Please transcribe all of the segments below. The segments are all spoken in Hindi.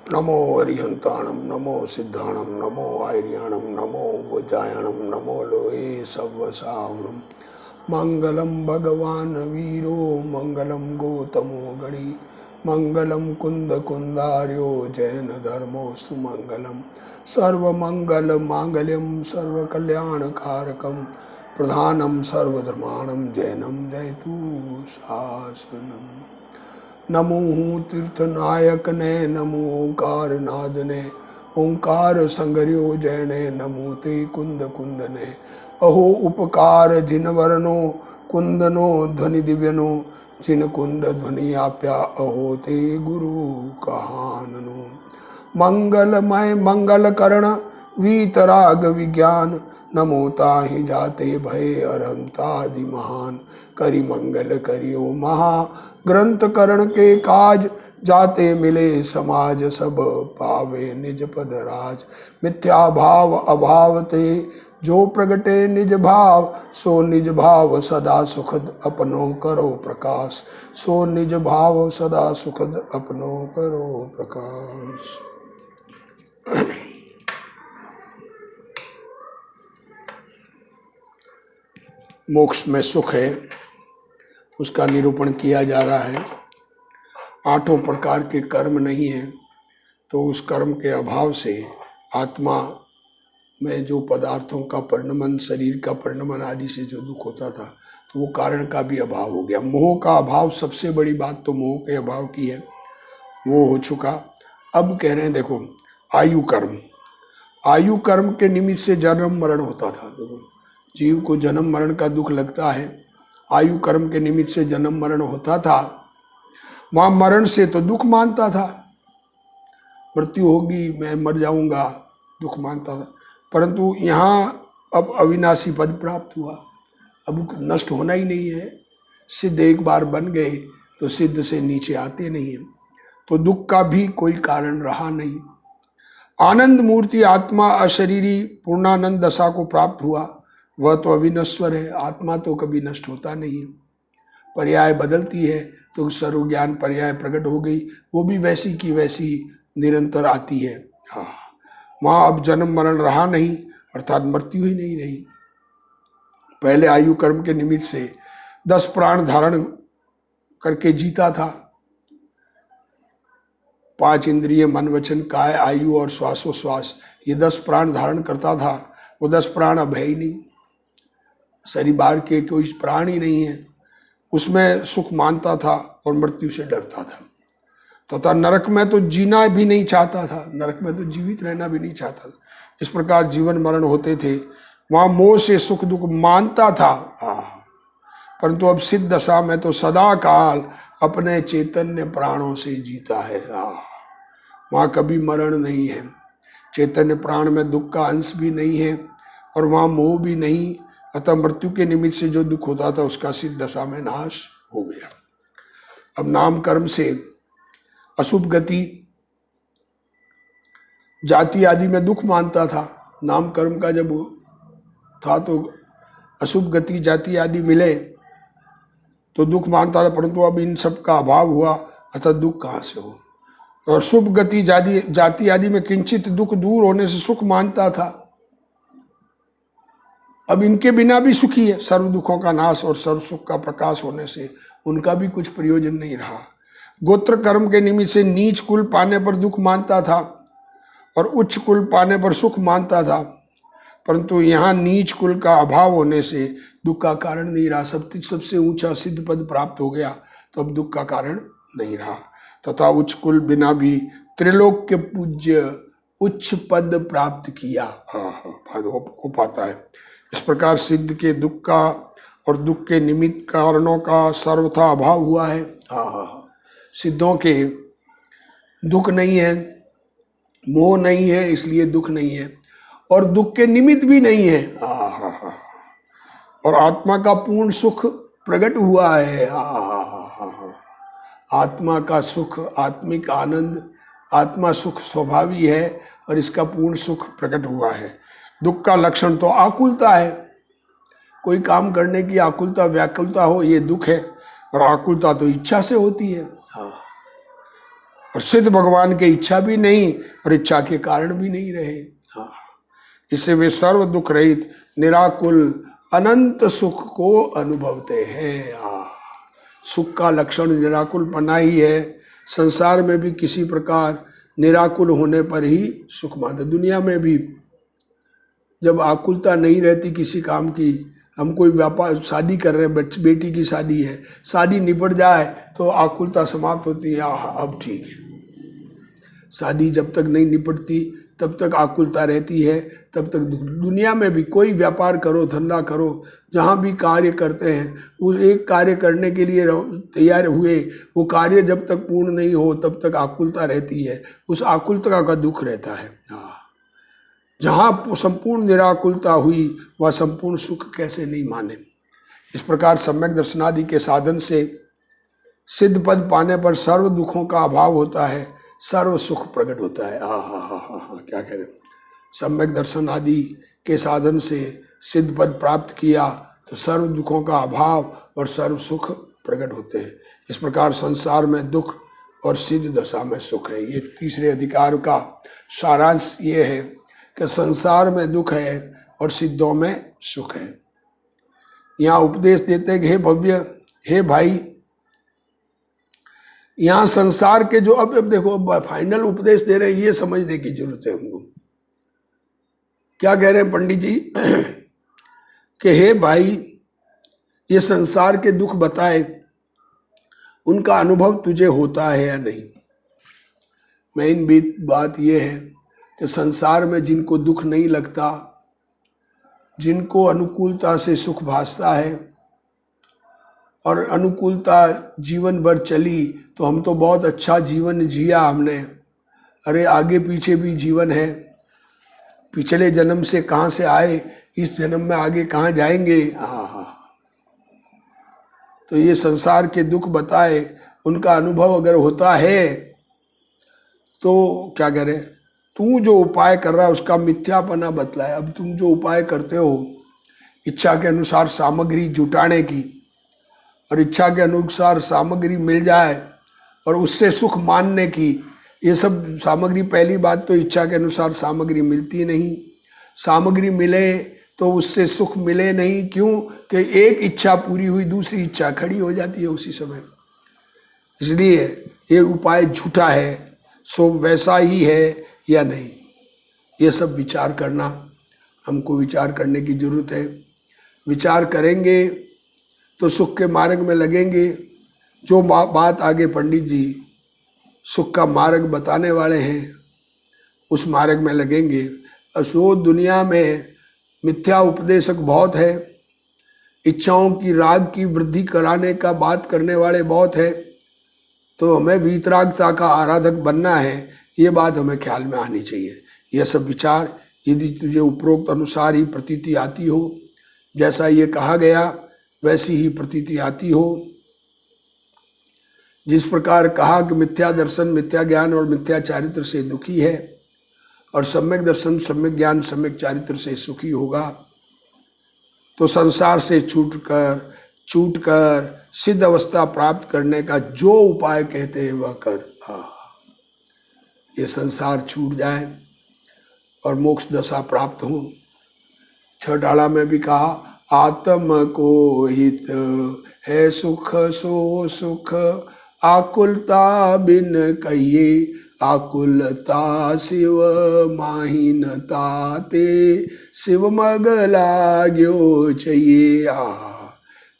नमो अरिहंताणम नमो सिद्धाणम नमो आर्याणम नमो वज्रायणम नमो लोहे सवसावणम मंगलम भगवान वीरो मंगलम गौतमो गणी मंगलम कुंद कुंदार्यो जैन धर्मोस्तु मंगलम सर्वमंगल मांगल्यम सर्वकल्याणकारकम प्रधानम सर्वधर्माणम जैनम जयतु शासनम। नमो तीर्थनायक ने नमो ओंकार नाद ने ओंकार संगर्यो जैने नमो ते कुंद कुंद ने अहो उपकार जिन वर्णो कुंदनो ध्वनि दिव्यनो जिन कुंद ध्वनि आप्या अहो ते गुरु कहाननो। मंगलमय मंगल करण वीतराग विज्ञान नमो ताहि जाते भय अरंतादि महान करि मंगल करियो महा ग्रंथ करण के काज जाते मिले समाज सब पावे निज पद राज मिथ्या भाव अभाव ते जो प्रगटे निज भाव सो निज भाव सदा सुखद अपनो करो प्रकाश सो निज भाव सदा सुखद अपनो करो प्रकाश। मोक्ष में सुख है उसका निरूपण किया जा रहा है। आठों प्रकार के कर्म नहीं है तो उस कर्म के अभाव से आत्मा में जो पदार्थों का परिणमन शरीर का परिणमन आदि से जो दुख होता था तो वो कारण का भी अभाव हो गया। मोह का अभाव सबसे बड़ी बात तो मोह के अभाव की है, वो हो चुका। अब कह रहे हैं देखो आयु कर्म के निमित्त से जन्म मरण होता था। देखो जीव को जन्म मरण का दुख लगता है, आयु कर्म के निमित्त से जन्म मरण होता था। वहां मरण से तो दुख मानता था, मृत्यु होगी मैं मर जाऊंगा दुख मानता था, परंतु यहाँ अब अविनाशी पद प्राप्त हुआ, अब नष्ट होना ही नहीं है। सिद्ध एक बार बन गए तो सिद्ध से नीचे आते नहीं है, तो दुख का भी कोई कारण रहा नहीं। आनंद मूर्ति आत्मा अशरीरी पूर्णानंद दशा को प्राप्त हुआ, वह तो अविनश्वर है, आत्मा तो कभी नष्ट होता नहीं है। पर्याय बदलती है तो सर्वज्ञान पर्याय प्रकट हो गई, वो भी वैसी की वैसी निरंतर आती है। हाँ, वहाँ अब जन्म मरण रहा नहीं, अर्थात मृत्यु ही नहीं रही। पहले आयु कर्म के निमित्त से 10 प्राण धारण करके जीता था। 5 इंद्रिय मन वचन काय आयु और श्वासोश्वास, ये 10 प्राण धारण करता था। वो 10 प्राण अब है ही नहीं, शरीर के कोई प्राण ही नहीं है। उसमें सुख मानता था और मृत्यु से डरता था, तथा नरक में तो जीना भी नहीं चाहता था, नरक में तो जीवित रहना भी नहीं चाहता था। इस प्रकार जीवन मरण होते थे, वहां मोह से सुख दुख मानता था। परंतु अब सिद्ध दशा में तो सदा काल अपने चैतन्य प्राणों से जीता है। वहां कभी मरण नहीं है, चैतन्य प्राण में दुख का अंश भी नहीं है और वहां मोह भी नहीं, अतः मृत्यु के निमित्त से जो दुख होता था उसका सिद्ध दशा में नाश हो गया। अब नाम कर्म से अशुभ गति जाति आदि में दुख मानता था। नाम कर्म का जब था तो अशुभ गति जाति आदि मिले तो दुख मानता था, परंतु अब इन सब का अभाव हुआ, अतः दुख कहाँ से हो। और शुभ गति जाति आदि में किंचित दुख दूर होने से सुख मानता था। अब इनके बिना भी सुखी है, सर्व दुखों का नाश और सर्व सुख का प्रकाश होने से उनका भी कुछ प्रयोजन नहीं रहा। गोत्र कर्म के निमित्त से नीच कुल पाने पर दुख मानता था और उच्च कुल पाने पर सुख मानता था, परंतु यहाँ नीच कुल का अभाव होने से दुख का कारण नहीं रहा। सबसे ऊंचा सिद्ध पद प्राप्त हो गया तो अब दुख का कारण नहीं रहा। तथा उच्च कुल बिना भी त्रिलोक के पूज्य उच्च पद प्राप्त किया हो पाता है। इस प्रकार सिद्ध के दुख का और दुख के निमित्त कारणों का सर्वथा अभाव हुआ है। सिद्धों के दुख नहीं है, मोह नहीं है, इसलिए दुख नहीं है, और दुख के निमित्त भी नहीं है। और आत्मा का पूर्ण सुख प्रकट हुआ है। आत्मा का सुख, आत्मिक आनंद, आत्मा सुख स्वभावी है और इसका पूर्ण सुख प्रकट हुआ है। दुख का लक्षण तो आकुलता है, कोई काम करने की आकुलता व्याकुलता हो, ये दुख है। और आकुलता तो इच्छा से होती है। और सिद्ध भगवान की इच्छा भी नहीं और इच्छा के कारण भी नहीं रहे। हाँ, इससे वे सर्व दुख रहित निराकुल अनंत सुख को अनुभवते हैं। हाँ, सुख का लक्षण निराकुल पना ही है। संसार में भी किसी प्रकार निराकुल होने पर ही सुख मानते। दुनिया में भी जब आकुलता नहीं रहती किसी काम की, हम कोई व्यापार शादी कर रहे हैं, बेटी की शादी है, शादी निपट जाए तो आकुलता समाप्त होती है, अब ठीक है। शादी जब तक नहीं निपटती तब तक आकुलता रहती है, तब तक दुनिया में भी कोई व्यापार करो, धंधा करो, जहाँ भी कार्य करते हैं, उस एक कार्य करने के लिए तैयार हुए, वो कार्य जब तक पूर्ण नहीं हो तब तक आकुलता रहती है, उस आकुलता का दुख रहता है। हाँ, जहाँ संपूर्ण निराकुलता हुई वह संपूर्ण सुख कैसे नहीं माने। इस प्रकार सम्यक दर्शनादि के साधन से सिद्ध पद पाने पर सर्व दुखों का अभाव होता है, सर्व सुख प्रकट होता है। हाँ, क्या कह रहे हैं। सम्यक दर्शन आदि के साधन से सिद्ध पद प्राप्त किया तो सर्व दुखों का अभाव और सर्व सुख प्रकट होते हैं। इस प्रकार संसार में दुख और सिद्ध दशा में सुख है। ये तीसरे अधिकार का सारांश ये है कि संसार में दुख है और सिद्धों में सुख है। यहाँ उपदेश देते हैं कि हे भव्य, हे भाई, यहाँ संसार के जो अब देखो, अब फाइनल उपदेश दे रहे हैं, ये समझने की जरूरत है हमको। क्या कह रहे हैं पंडित जी कि हे भाई, ये संसार के दुख बताए, उनका अनुभव तुझे होता है या नहीं। मेन बात ये है कि संसार में जिनको दुख नहीं लगता, जिनको अनुकूलता से सुख भासता है और अनुकूलता जीवन भर चली, तो हम तो बहुत अच्छा जीवन जिया हमने, अरे आगे पीछे भी जीवन है, पिछले जन्म से कहाँ से आए, इस जन्म में आगे कहाँ जाएंगे। हाँ, तो ये संसार के दुख बताए, उनका अनुभव अगर होता है तो क्या कह रहे हैं, तू जो उपाय कर रहा है उसका मिथ्यापना बतलाए। अब तुम जो उपाय करते हो इच्छा के अनुसार सामग्री जुटाने की, और इच्छा के अनुसार सामग्री मिल जाए और उससे सुख मानने की, ये सब सामग्री, पहली बात तो इच्छा के अनुसार सामग्री मिलती नहीं, सामग्री मिले तो उससे सुख मिले नहीं। क्यों कि एक इच्छा पूरी हुई दूसरी इच्छा खड़ी हो जाती है उसी समय। इसलिए ये उपाय झूठा है, सो वैसा ही है या नहीं, ये सब विचार करना, हमको विचार करने की जरूरत है। विचार करेंगे तो सुख के मार्ग में लगेंगे। जो बात आगे पंडित जी सुख का मार्ग बताने वाले हैं उस मार्ग में लगेंगे। असो दुनिया में मिथ्या उपदेशक बहुत है, इच्छाओं की राग की वृद्धि कराने का बात करने वाले बहुत है, तो हमें वीतरागता का आराधक बनना है, ये बात हमें ख्याल में आनी चाहिए। यह सब विचार यदि तुझे उपरोक्त अनुसार ही प्रतीति आती हो, जैसा ये कहा गया वैसी ही प्रतीति आती हो, जिस प्रकार कहा कि मिथ्या दर्शन मिथ्या ज्ञान और मिथ्या चारित्र से दुखी है और सम्यक दर्शन सम्यक ज्ञान सम्यक चारित्र से सुखी होगा, तो संसार से छूटकर सिद्ध अवस्था प्राप्त करने का जो उपाय कहते हैं वह कर। ये संसार छूट जाए और मोक्ष दशा प्राप्त हो। छठाड़ा में भी कहा, आत्म को हित है सुख सो सुख, आकुलता बिन कहिए आकुलता शिव माहीनता ते शिव मग लाग्यो चाहिए।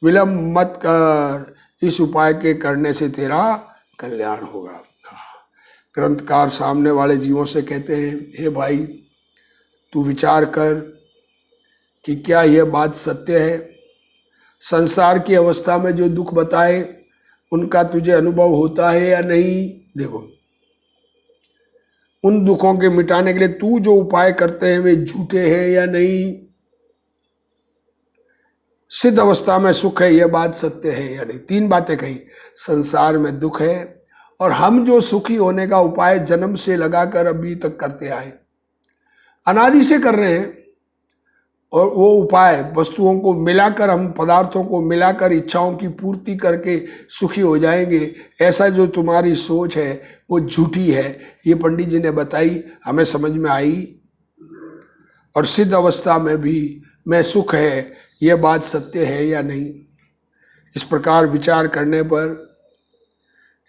विलम्ब मत कर, इस उपाय के करने से तेरा कल्याण होगा। ग्रंथकार सामने वाले जीवों से कहते हैं, हे भाई तू विचार कर कि क्या यह बात सत्य है। संसार की अवस्था में जो दुख बताए उनका तुझे अनुभव होता है या नहीं। देखो, उन दुखों के मिटाने के लिए तू जो उपाय करते हैं वे झूठे हैं या नहीं। सिद्ध अवस्था में सुख है, यह बात सत्य है या नहीं। तीन बातें कही, संसार में दुख है और हम जो सुखी होने का उपाय जन्म से लगाकर अभी तक करते आए, अनादि से कर रहे हैं, और वो उपाय वस्तुओं को मिलाकर, हम पदार्थों को मिलाकर इच्छाओं की पूर्ति करके सुखी हो जाएंगे, ऐसा जो तुम्हारी सोच है वो झूठी है। ये पंडित जी ने बताई, हमें समझ में आई। और सिद्ध अवस्था में भी मैं सुख है, यह बात सत्य है या नहीं। इस प्रकार विचार करने पर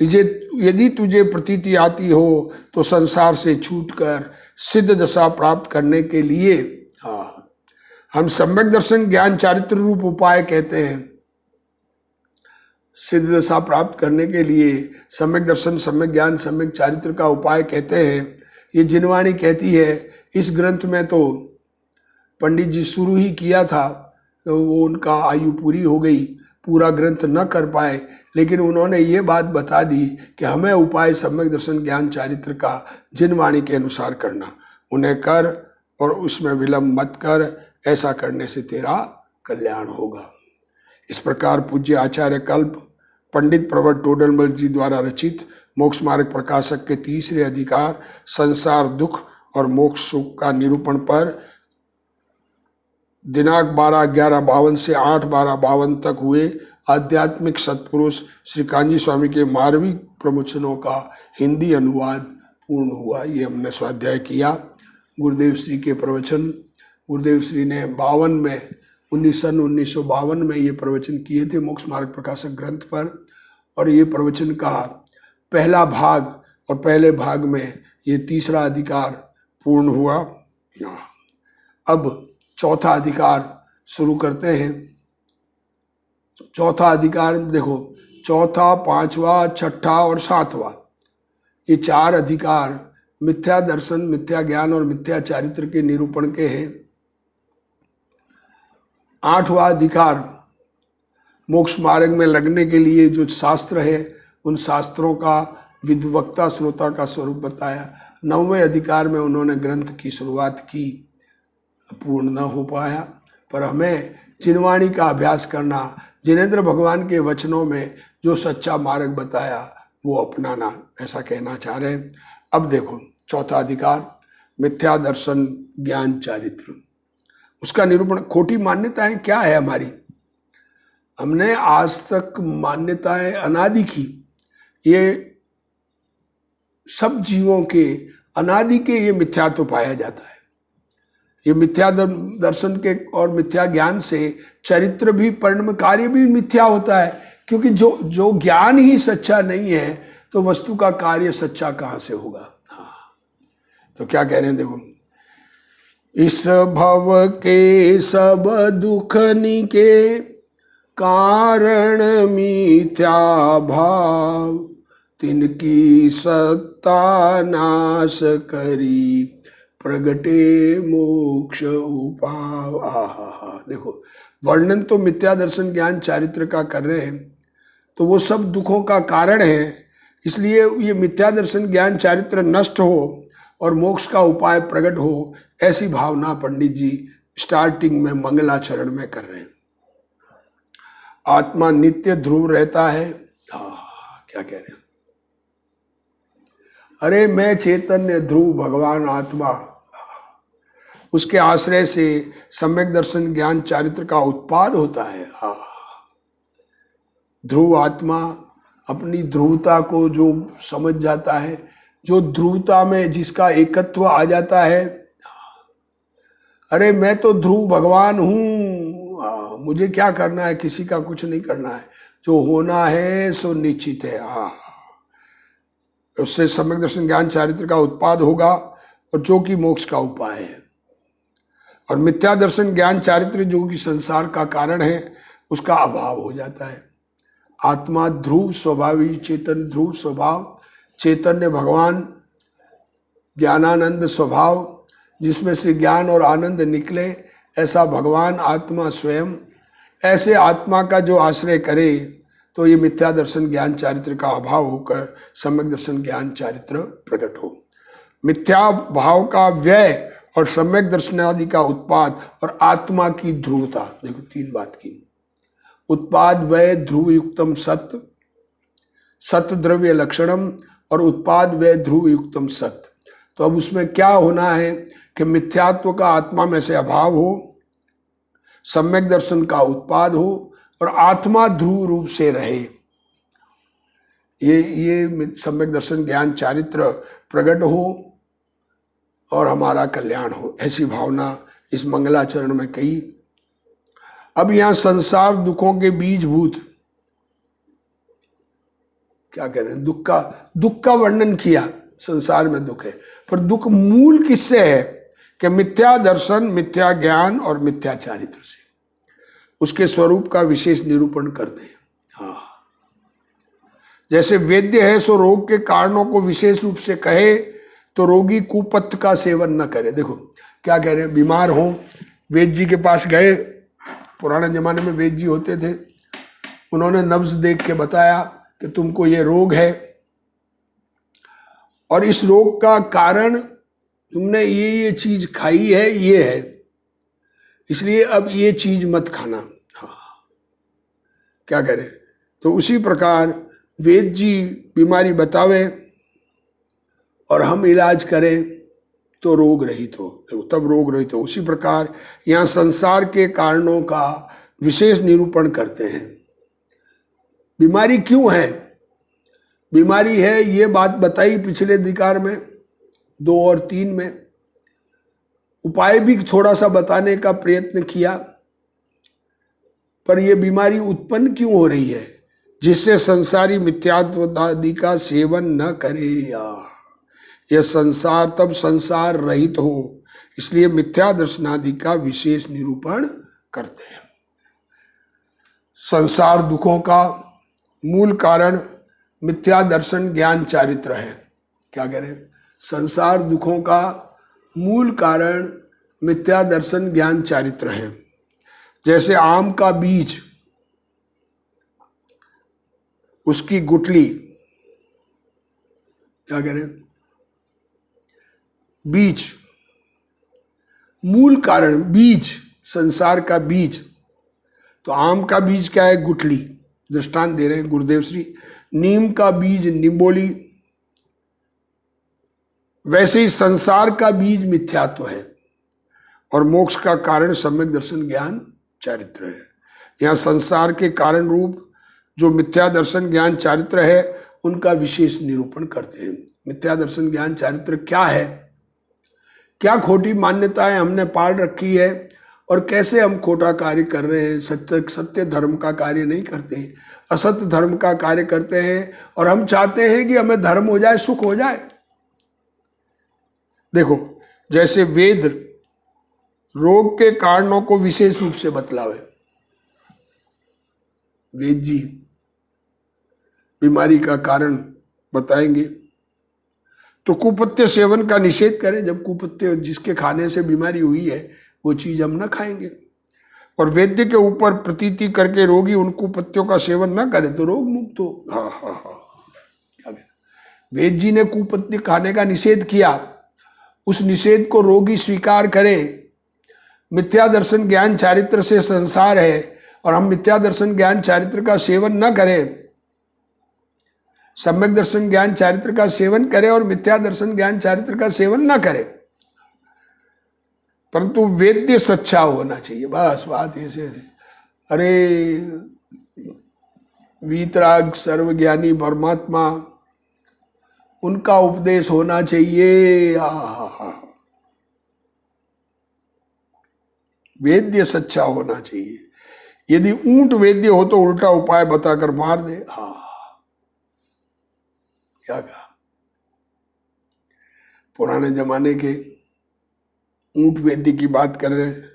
यदि तुझे प्रतीति आती हो तो संसार से छूटकर सिद्ध दशा प्राप्त करने के लिए हम सम्यक दर्शन ज्ञान चारित्र रूप उपाय कहते हैं। सिद्ध दशा प्राप्त करने के लिए सम्यक दर्शन, सम्यक ज्ञान, सम्यक चारित्र का उपाय कहते हैं। ये जिनवाणी कहती है। इस ग्रंथ में तो पंडित जी शुरू ही किया था, तो वो उनका आयु पूरी हो गई, पूरा ग्रंथ न कर पाए, लेकिन उन्होंने ये बात बता दी कि हमें उपाय सम्यक दर्शन ज्ञान चारित्र का जिनवाणी के अनुसार करना, उन्हें कर और उसमें विलंब मत कर, ऐसा करने से तेरा कल्याण होगा। इस प्रकार पूज्य आचार्य कल्प पंडित प्रवर टोडरमल जी द्वारा रचित मोक्ष मार्ग प्रकाशक के तीसरे अधिकार संसार दुख और मोक्ष सुख का निरूपण पर दिनांक 12/11/52 से 8/12/52 तक हुए आध्यात्मिक सत्पुरुष श्री कांजी स्वामी के मार्मिक प्रवचनों का हिंदी अनुवाद पूर्ण हुआ। ये हमने स्वाध्याय किया। गुरुदेव श्री के प्रवचन, गुरुदेव श्री ने 1952 में ये प्रवचन किए थे मोक्ष मार्ग प्रकाशक ग्रंथ पर, और ये प्रवचन का पहला भाग, और पहले भाग में ये तीसरा अधिकार पूर्ण हुआ। अब चौथा अधिकार शुरू करते हैं। चौथा अधिकार देखो, चौथा, पांचवा, छठा और सातवां, ये 4 अधिकार मिथ्या दर्शन, मिथ्या ज्ञान और मिथ्या चारित्र के निरूपण के हैं। 8वां अधिकार मोक्ष मार्ग में लगने के लिए जो शास्त्र है, उन शास्त्रों का विद्वक्ता श्रोता का स्वरूप बताया। 9वें अधिकार में उन्होंने ग्रंथ की शुरुआत की, पूर्ण न हो पाया, पर हमें जिनवाणी का अभ्यास करना, जिनेंद्र भगवान के वचनों में जो सच्चा मार्ग बताया वो अपनाना, ऐसा कहना चाह रहे हैं। अब देखो चौथा अधिकार मिथ्या दर्शन ज्ञान चारित्र, उसका निरूपण। खोटी मान्यताएं क्या है हमारी? हमने आज तक मान्यताएं अनादि की, ये सब जीवों के अनादि के ये मिथ्यात्व पाया जाता है। ये मिथ्या दर्शन के और मिथ्या ज्ञान से चरित्र भी, परिणाम कार्य भी मिथ्या होता है, क्योंकि जो ज्ञान ही सच्चा नहीं है तो वस्तु का कार्य सच्चा कहाँ से होगा। तो क्या कह रहे हैं देखो, इस भव के सब दुख निके कारण मिथ्या भाव, तिनकी सत्ता नाश करी प्रगटे मोक्ष उपाव। देखो वर्णन तो मिथ्या दर्शन ज्ञान चारित्र का कर रहे हैं, तो वो सब दुखों का कारण है। इसलिए ये मिथ्या दर्शन ज्ञान चारित्र नष्ट हो और मोक्ष का उपाय प्रकट हो, ऐसी भावना पंडित जी स्टार्टिंग में मंगलाचरण में कर रहे हैं। आत्मा नित्य ध्रुव रहता है। क्या कह रहे हैं? अरे मैं चैतन्य ध्रुव भगवान आत्मा, उसके आश्रय से सम्यक दर्शन ज्ञान चारित्र का उत्पाद होता है। ध्रुव आत्मा अपनी ध्रुवता को जो समझ जाता है, जो ध्रुवता में जिसका एकत्व आ जाता है, अरे मैं तो ध्रुव भगवान हूँ, मुझे क्या करना है, किसी का कुछ नहीं करना है, जो होना है सो निश्चित है। उससे सम्यक दर्शन ज्ञान चारित्र का उत्पाद होगा, और जो कि मोक्ष का उपाय है। और मिथ्या दर्शन ज्ञान चारित्र जो कि संसार का कारण है, उसका अभाव हो जाता है। आत्मा ध्रुव स्वभावी, चेतन ध्रुव स्वभाव, चैतन्य भगवान ज्ञानानंद स्वभाव, जिसमें से ज्ञान और आनंद निकले, ऐसा भगवान आत्मा स्वयं। ऐसे आत्मा का जो आश्रय करे तो ये मिथ्या दर्शन ज्ञान चारित्र का अभाव होकर सम्यक दर्शन ज्ञान चारित्र प्रकट हो। मिथ्या भाव का व्यय और सम्यक दर्शन आदि का उत्पाद और आत्मा की ध्रुवता। देखो 3 बात की, उत्पाद व्यय ध्रुव युक्तम सत्य, सत्य द्रव्य लक्षणम, और उत्पाद व्यय ध्रुव युक्तम सत्य। तो अब उसमें क्या होना है कि मिथ्यात्व का आत्मा में से अभाव हो, सम्यक दर्शन का उत्पाद हो और आत्मा ध्रुव रूप से रहे। ये सम्यक दर्शन ज्ञान चारित्र प्रकट हो और हमारा कल्याण हो, ऐसी भावना इस मंगलाचरण में कही। अब यहां संसार दुखों के बीजभूत क्या कह रहे हैं, दुख का वर्णन किया। संसार में दुख है, पर दुख मूल किससे है कि मिथ्या दर्शन, मिथ्या ज्ञान और मिथ्या चारित्र से। उसके स्वरूप का विशेष निरूपण करते हैं। हाँ, जैसे वेद्य है सो रोग के कारणों को विशेष रूप से कहे तो रोगी कुपथ का सेवन न करे। देखो क्या कह रहे हैं, बीमार हो वैद्य जी के पास गए, पुराने जमाने में वैद्य जी होते थे, उन्होंने नब्ज देख के बताया कि तुमको ये रोग है और इस रोग का कारण तुमने ये चीज खाई है, ये है, इसलिए अब ये चीज मत खाना। हाँ, क्या करें। तो उसी प्रकार वेद जी बीमारी बतावे और हम इलाज करें तो रोग रहित हो, तब रोग रहित हो। उसी प्रकार यहाँ संसार के कारणों का विशेष निरूपण करते हैं। बीमारी क्यों है, बीमारी है ये बात बताई पिछले अधिकार में 2 और 3 में। उपाय भी थोड़ा सा बताने का प्रयत्न किया, पर यह बीमारी उत्पन्न क्यों हो रही है, जिससे संसारी मिथ्यात्व आदि का सेवन न करे। यह संसार तब संसार रहित हो, इसलिए मिथ्या दर्शनादि का विशेष निरूपण करते हैं। संसार दुखों का मूल कारण मिथ्या दर्शन ज्ञान चारित्र है। क्या कह रहे हैं, संसार दुखों का मूल कारण मिथ्या दर्शन ज्ञान चारित्र है। जैसे आम का बीज, उसकी गुठली, क्या कह रहे हैं, बीज, मूल कारण बीज, संसार का बीज। तो आम का बीज क्या है, गुठली। दृष्टांत दे रहे हैं गुरुदेव श्री, नीम का बीज निम्बोली। वैसे ही संसार का बीज मिथ्यात्व है और मोक्ष का कारण सम्यक दर्शन ज्ञान चारित्र है। यहाँ संसार के कारण रूप जो मिथ्या दर्शन ज्ञान चारित्र है उनका विशेष निरूपण करते हैं। मिथ्या दर्शन ज्ञान चारित्र क्या है, क्या खोटी मान्यताएं हमने पाल रखी है और कैसे हम खोटा कार्य कर रहे हैं। सत्य धर्म का कार्य नहीं करते, असत्य धर्म का कार्य करते हैं और हम चाहते हैं कि हमें धर्म हो जाए, सुख हो जाए। देखो जैसे वेद रोग के कारणों को विशेष रूप से बतलावे, वेद जी बीमारी का कारण बताएंगे, तो कुपथ्य सेवन का निषेध करें। जब कुपथ्य जिसके खाने से बीमारी हुई है वो चीज हम ना खाएंगे, और वैद्य के ऊपर प्रतीति करके रोगी उन कुपथ्यों का सेवन ना करे तो रोग मुक्त हो। हाँ हाँ हाँ, क्या कहना, वेद जी ने कुपथ्य खाने का निषेध किया, उस निषेध को रोगी स्वीकार करे। मिथ्या दर्शन ज्ञान चारित्र से संसार है और हम मिथ्या दर्शन ज्ञान चारित्र का सेवन न करें, सम्यक दर्शन ज्ञान चारित्र का सेवन करें और मिथ्या दर्शन ज्ञान चारित्र का सेवन न करें, परंतु वेद्य सच्चा होना चाहिए। बस बात ऐसे। अरे वीतराग सर्वज्ञानी परमात्मा, उनका उपदेश होना चाहिए। वेद्य सच्चा होना चाहिए। यदि ऊंट वेद्य हो तो उल्टा उपाय बताकर मार दे। हाँ, क्या कहा, पुराने जमाने के ऊंट वेद्य की बात कर रहे हैं।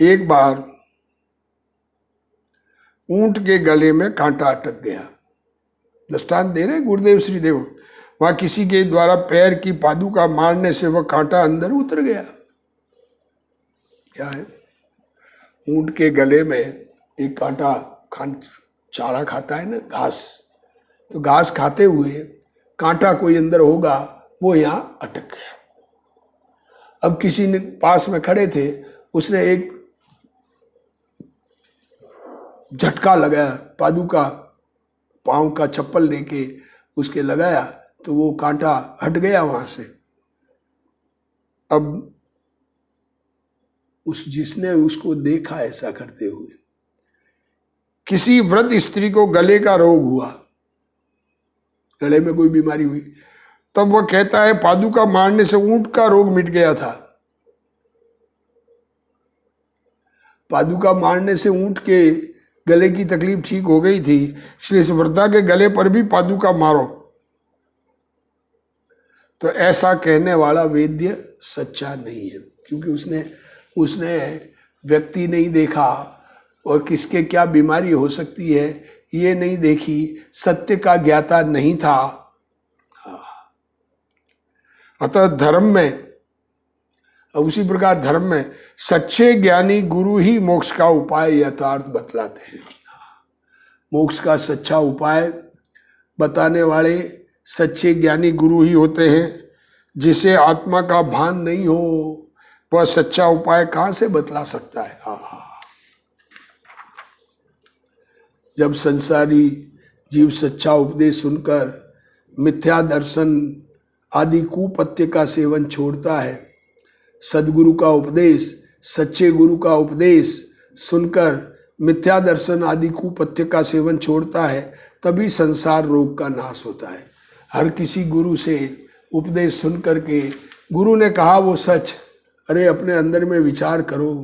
एक बार ऊंट के गले में कांटा अटक गया। दृष्टांत दे रहे गुरुदेव श्री देव, वहां किसी के द्वारा पैर की पादुका मारने से वह कांटा अंदर उतर गया। क्या है, ऊंट के गले में एक कांटा, चारा खाता है ना, घास, तो घास खाते हुए कांटा कोई अंदर होगा, वो यहां अटक गया। अब किसी ने पास में खड़े थे, उसने एक झटका लगाया, पादुका पांव का चप्पल लेके उसके लगाया, तो वो कांटा हट गया वहां से। अब उस जिसने उसको देखा ऐसा करते हुए। किसी वृद्ध स्त्री को गले का रोग हुआ, गले में कोई बीमारी हुई, तब वह कहता है पादुका मारने से ऊंट का रोग मिट गया था। पादुका मारने से ऊंट के गले की तकलीफ ठीक हो गई थी, इसलिए इस वृद्धा के गले पर भी पादुका मारो। तो ऐसा कहने वाला वैद्य सच्चा नहीं है, क्योंकि उसने व्यक्ति नहीं देखा और किसके क्या बीमारी हो सकती है ये नहीं देखी, सत्य का ज्ञाता नहीं था। अतः धर्म में, उसी प्रकार धर्म में सच्चे ज्ञानी गुरु ही मोक्ष का उपाय यथार्थ बतलाते हैं। मोक्ष का सच्चा उपाय बताने वाले सच्चे ज्ञानी गुरु ही होते हैं। जिसे आत्मा का भान नहीं हो वह सच्चा उपाय कहाँ से बतला सकता है। जब संसारी जीव सच्चा उपदेश सुनकर मिथ्या दर्शन आदि कुपत्य का सेवन छोड़ता है, सदगुरु का उपदेश, सच्चे गुरु का उपदेश सुनकर मिथ्या दर्शन आदि कुपत्य का सेवन छोड़ता है, तभी संसार रोग का नाश होता है। हर किसी गुरु से उपदेश सुन करके गुरु ने कहा वो सच, अरे अपने अंदर में विचार करो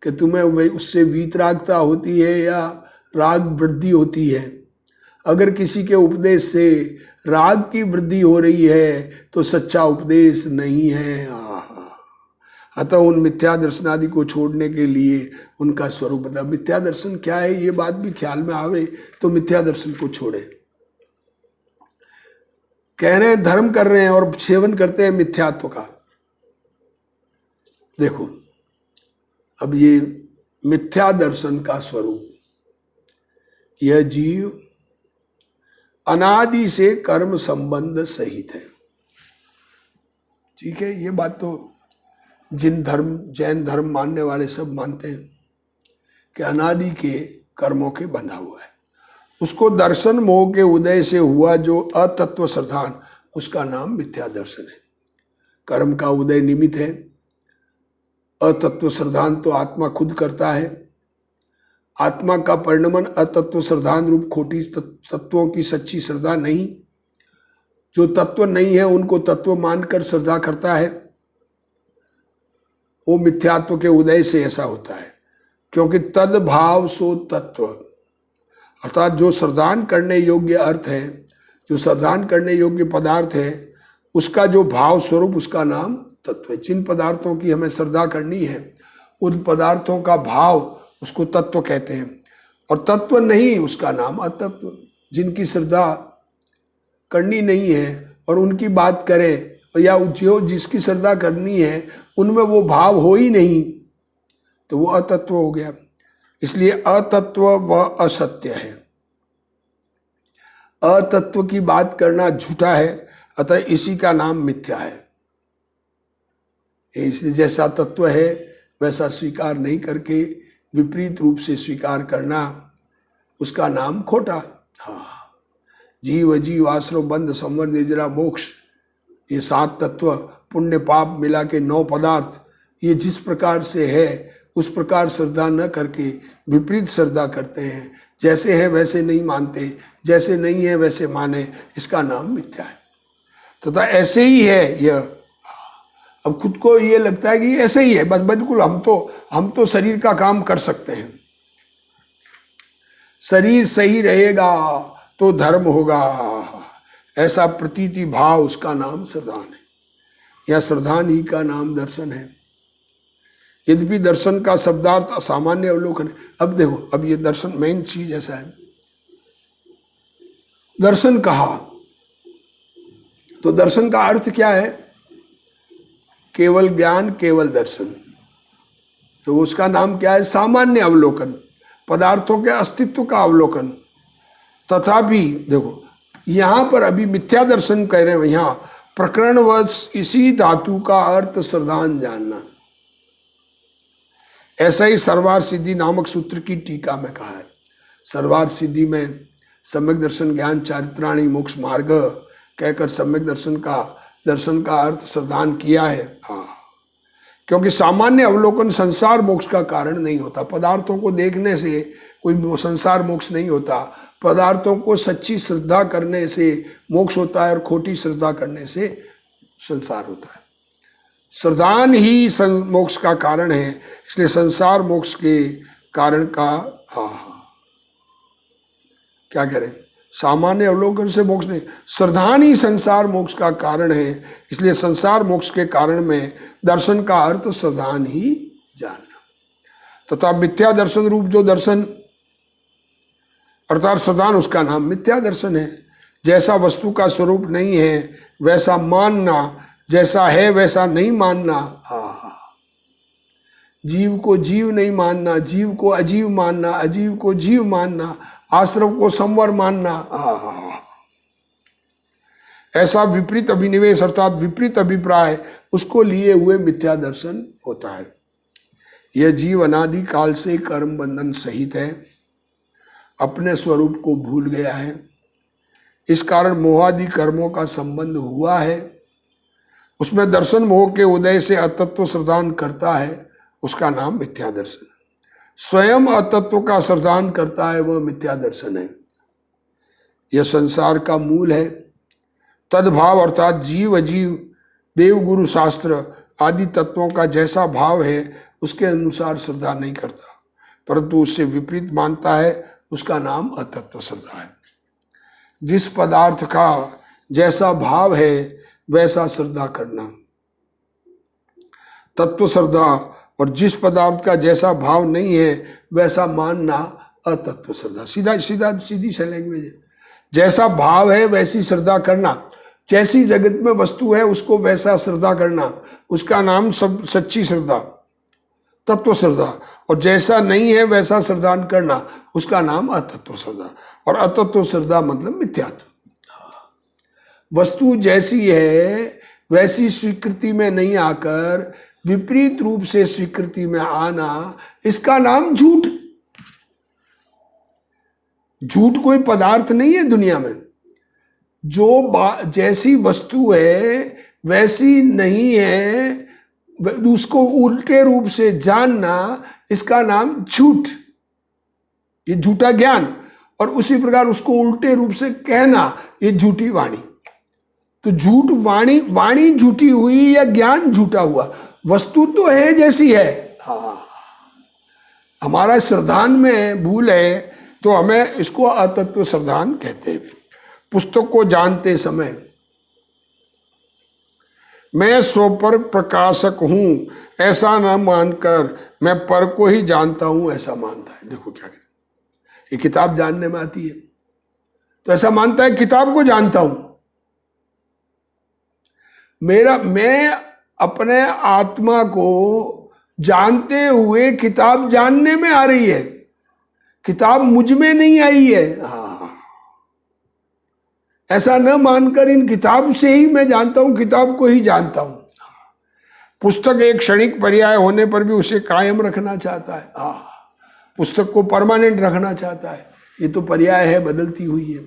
कि तुम्हें उससे वीतरागता होती है या राग वृद्धि होती है। अगर किसी के उपदेश से राग की वृद्धि हो रही है तो सच्चा उपदेश नहीं है। अतः उन मिथ्या दर्शन आदि को छोड़ने के लिए उनका स्वरूप बता। मिथ्या दर्शन क्या है ये बात भी ख्याल में आवे तो मिथ्या दर्शन को छोड़े। कह रहे हैं धर्म कर रहे हैं और सेवन करते हैं मिथ्यात्व का। देखो अब ये मिथ्या दर्शन का स्वरूप, यह जीव अनादि से कर्म संबंध सहित है। ठीक है, ये बात तो जिन धर्म जैन धर्म मानने वाले सब मानते हैं कि अनादि के कर्मों के बंधा हुआ है। उसको दर्शन मोह के उदय से हुआ जो अतत्व श्रद्धान, उसका नाम मिथ्या दर्शन है। कर्म का उदय निमित्त है, अतत्व श्रद्धान तो आत्मा खुद करता है। आत्मा का परिणमन अतत्व श्रद्धान रूप खोटी तत्वों की सच्ची श्रद्धा नहीं, जो तत्व नहीं है उनको तत्व मानकर श्रद्धा करता है, वो मिथ्यात्व के उदय से ऐसा होता है। क्योंकि तद भाव सो तत्व, अर्थात जो श्रद्धान करने योग्य अर्थ है, जो श्रद्धान करने योग्य पदार्थ है, उसका जो भाव स्वरूप उसका नाम तत्व है। जिन पदार्थों की हमें श्रद्धा करनी है उन पदार्थों का भाव उसको तत्व कहते हैं, और तत्व नहीं उसका नाम अतत्व। जिनकी श्रद्धा करनी नहीं है और उनकी बात करें, या जो जिसकी श्रद्धा करनी है उनमें वो भाव हो ही नहीं, तो वो अतत्व हो गया। इसलिए अतत्व व असत्य है। अतत्व की बात करना झूठा है, अतः इसी का नाम मिथ्या है। इसलिए जैसा तत्व है वैसा स्वीकार नहीं करके विपरीत रूप से स्वीकार करना, उसका नाम खोटा। जीव अजीव आश्रव बंध संवर निजरा मोक्ष, ये 7 तत्व पुण्य पाप मिला के 9 पदार्थ, ये जिस प्रकार से है उस प्रकार श्रद्धा न करके विपरीत श्रद्धा करते हैं। जैसे है वैसे नहीं मानते, जैसे नहीं है वैसे माने, इसका नाम मिथ्या है। तथा ऐसे ही है यह। अब खुद को ये लगता है कि ऐसे ही है, बस बिल्कुल हम तो शरीर का काम कर सकते हैं, शरीर सही रहेगा तो धर्म होगा, ऐसा प्रतीति भाव, उसका नाम श्रद्धान है, या श्रद्धान ही का नाम दर्शन है। यद्यपि दर्शन का शब्दार्थ असामान्य अवलोकन है। अब देखो, अब ये दर्शन मेन चीज ऐसा है, दर्शन कहा तो दर्शन का अर्थ क्या है? केवल ज्ञान, केवल दर्शन। तो उसका नाम क्या है? सामान्य अवलोकन, पदार्थों के अस्तित्व का अवलोकन। तथापि देखो यहां पर अभी मिथ्या दर्शन कह रहे हैं, यहां प्रकरणवश इसी धातु का अर्थ श्रद्धान जानना। ऐसा ही सर्वार्थ सिद्धि नामक सूत्र की टीका में कहा है। सर्वार्थ सिद्धि में सम्यक दर्शन ज्ञान चारित्राणी मोक्ष मार्ग कहकर सम्यक दर्शन का अर्थ श्रद्धान किया है। हाँ, क्योंकि सामान्य अवलोकन संसार मोक्ष का कारण नहीं होता। पदार्थों को देखने से कोई संसार मोक्ष नहीं होता। पदार्थों को सच्ची श्रद्धा करने से मोक्ष होता है और खोटी श्रद्धा करने से संसार होता है। श्रद्धान ही मोक्ष का कारण है, इसलिए संसार मोक्ष के कारण का क्या करें, सामान्य अवलोकन से मोक्ष नहीं, श्रद्धान ही संसार मोक्ष का कारण है, इसलिए संसार मोक्ष के कारण में दर्शन का अर्थ श्रद्धान ही जानना तथा मिथ्या दर्शन रूप जो दर्शन अर्थात श्रद्धान, उसका नाम मिथ्या दर्शन है। जैसा वस्तु का स्वरूप नहीं है वैसा मानना, जैसा है वैसा नहीं मानना। जीव को जीव नहीं मानना, जीव को अजीव मानना, अजीव को जीव मानना, आश्रम को संवर मानना। ऐसा विपरीत अभिनिवेश अर्थात विपरीत अभिप्राय उसको लिए हुए मिथ्या दर्शन होता है। यह जीव अनादि काल से कर्म बंधन सहित है, अपने स्वरूप को भूल गया है, इस कारण मोहादि कर्मों का संबंध हुआ है। उसमें दर्शन मोह के उदय से अतत्व श्रद्धान करता है, उसका नाम मिथ्या दर्शन है। स्वयं अतत्व का श्रद्धान करता है, वह मिथ्या दर्शन है। यह संसार का मूल है। तद्भाव अर्थात जीव अजीव देव गुरु शास्त्र आदि तत्वों का जैसा भाव है उसके अनुसार श्रद्धा नहीं करता, परंतु उससे विपरीत मानता है, उसका नाम अतत्व श्रद्धा है। जिस पदार्थ का जैसा भाव है वैसा श्रद्धा करना तत्व श्रद्धा, और जिस पदार्थ का जैसा भाव नहीं है वैसा मानना अतत्व श्रद्धा। सीधी सी लैंग्वेज है। जैसा भाव है वैसी श्रद्धा करना, जैसी जगत में वस्तु है उसको वैसा श्रद्धा करना, उसका नाम सब सच्ची श्रद्धा तत्व श्रद्धा, और जैसा नहीं है वैसा श्रद्धान करना, उसका नाम अतत्व श्रद्धा। और अतत्व श्रद्धा मतलब मिथ्यात्व। वस्तु जैसी है वैसी स्वीकृति में नहीं आकर विपरीत रूप से स्वीकृति में आना, इसका नाम झूठ। झूठ कोई पदार्थ नहीं है दुनिया में। जो जैसी वस्तु है वैसी नहीं है उसको उल्टे रूप से जानना, इसका नाम झूठ। ये झूठा ज्ञान, और उसी प्रकार उसको उल्टे रूप से कहना, ये झूठी वाणी। तो झूठ वाणी झूठी हुई या ज्ञान झूठा हुआ, वस्तु तो है जैसी है। हमारा श्रद्धान में भूल है तो हमें इसको अतत्व श्रद्धान कहते हैं। पुस्तक को जानते समय मैं स्वपर प्रकाशक हूं ऐसा न मानकर मैं पर को ही जानता हूं ऐसा मानता है। देखो क्या करें, ये किताब जानने में आती है तो ऐसा मानता है किताब को जानता हूं। मैं अपने आत्मा को जानते हुए किताब जानने में आ रही है, किताब मुझ में नहीं आई है। ऐसा न मानकर इन किताब से ही मैं जानता हूं, किताब को ही जानता हूं। पुस्तक एक क्षणिक पर्याय होने पर भी उसे कायम रखना चाहता है। पुस्तक को परमानेंट रखना चाहता है, ये तो पर्याय है, बदलती हुई है।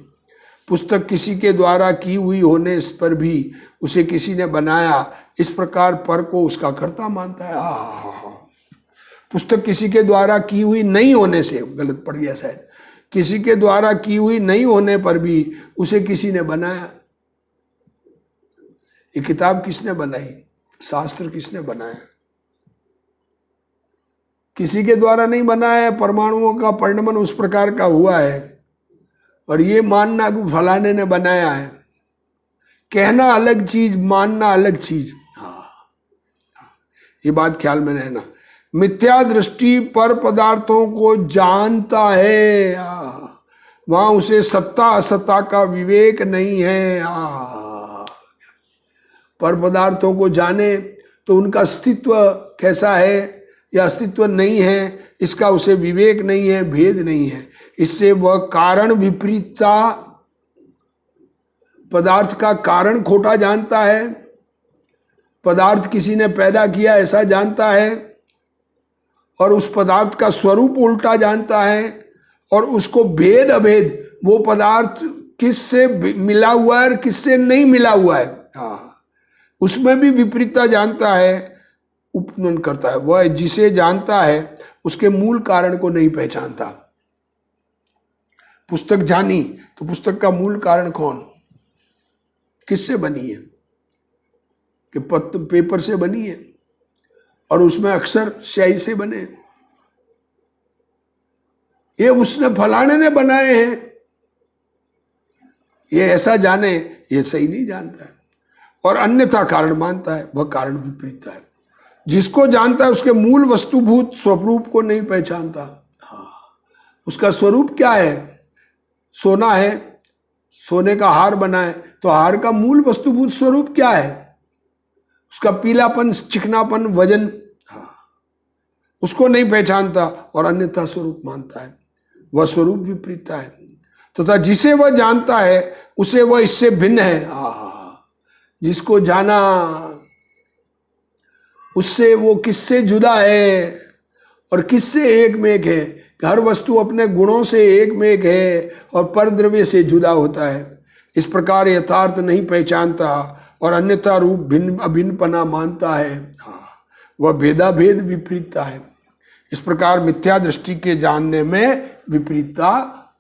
पुस्तक किसी के द्वारा की हुई होने पर भी उसे किसी ने बनाया, इस प्रकार पर को उसका कर्ता मानता है। पुस्तक किसी के द्वारा की हुई नहीं होने से, गलत पड़ गया शायद, किसी के द्वारा की हुई नहीं होने पर भी उसे किसी ने बनाया। ये किताब किसने बनाई, शास्त्र किसने बनाया? किसी के द्वारा नहीं बनाया है। परमाणुओं का परिणमन उस प्रकार का हुआ है, और ये मानना कि फलाने ने बनाया है। कहना अलग चीज, मानना अलग चीज। ये बात ख्याल में रहना। मिथ्या दृष्टि पर पदार्थों को जानता है, वहां उसे सत्ता असत्ता का विवेक नहीं है। पर पदार्थों को जाने तो उनका अस्तित्व कैसा है या अस्तित्व नहीं है, इसका उसे विवेक नहीं है, भेद नहीं है। इससे वह कारण विपरीतता, पदार्थ का कारण खोटा जानता है, पदार्थ किसी ने पैदा किया ऐसा जानता है, और उस पदार्थ का स्वरूप उल्टा जानता है, और उसको भेद अभेद, वो पदार्थ किससे मिला हुआ है और किससे नहीं मिला हुआ है, उसमें भी विपरीतता जानता है। उपनयन करता है। वह जिसे जानता है उसके मूल कारण को नहीं पहचानता। पुस्तक जानी तो पुस्तक का मूल कारण कौन, किससे बनी है, कि पेपर से बनी है और उसमें अक्षर स्याही से बने, ये उसने फलाने ने बनाए हैं, ये ऐसा जाने, ये सही नहीं जानता है और अन्यथा कारण मानता है, वह कारण विपरीत है। जिसको जानता है उसके मूल वस्तुभूत स्वरूप को नहीं पहचानता। हाँ, उसका स्वरूप क्या है, सोना है, सोने का हार बना है तो हार का मूल वस्तुभूत स्वरूप क्या है, उसका पीलापन, चिकनापन, वजन, हाँ, उसको नहीं पहचानता और अन्यथा स्वरूप मानता है, वह स्वरूप विपरीत है। तथा जिसे वह जानता है उसे वह इससे भिन्न है। जिसको जाना उससे वो किससे जुदा है और किससे एक में एक है। हर वस्तु अपने गुणों से एक में एक है और परद्रव्य से जुदा होता है। इस प्रकार यथार्थ नहीं पहचानता और अन्यथा रूप भिन्न अभिन्नपना मानता है। वह भेदाभेद विपरीतता है। इस प्रकार मिथ्या दृष्टि के जानने में विपरीतता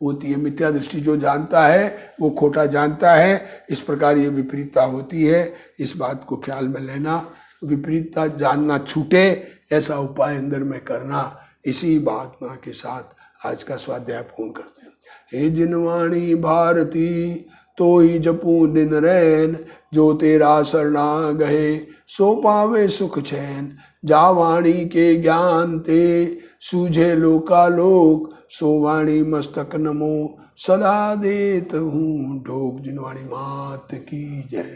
होती है। मिथ्या दृष्टि जो जानता है वो खोटा जानता है। इस प्रकार ये विपरीतता होती है। इस बात को ख्याल में लेना, विपरीतता जानना छूटे ऐसा उपाय अंदर में करना। इसी भावना के साथ आज का स्वाध्याय पूर्ण करते हैं। हे जिनवाणी भारती तो ही जपू दिन रैन, जो तेरा शरणा गहे सो पावे सुख चैन। जा वाणी के ज्ञान ते सूझे लोकालोक, सो वाणी मस्तक नमो सदा देत हूँ ढोक। जिनवाणी मात की जय।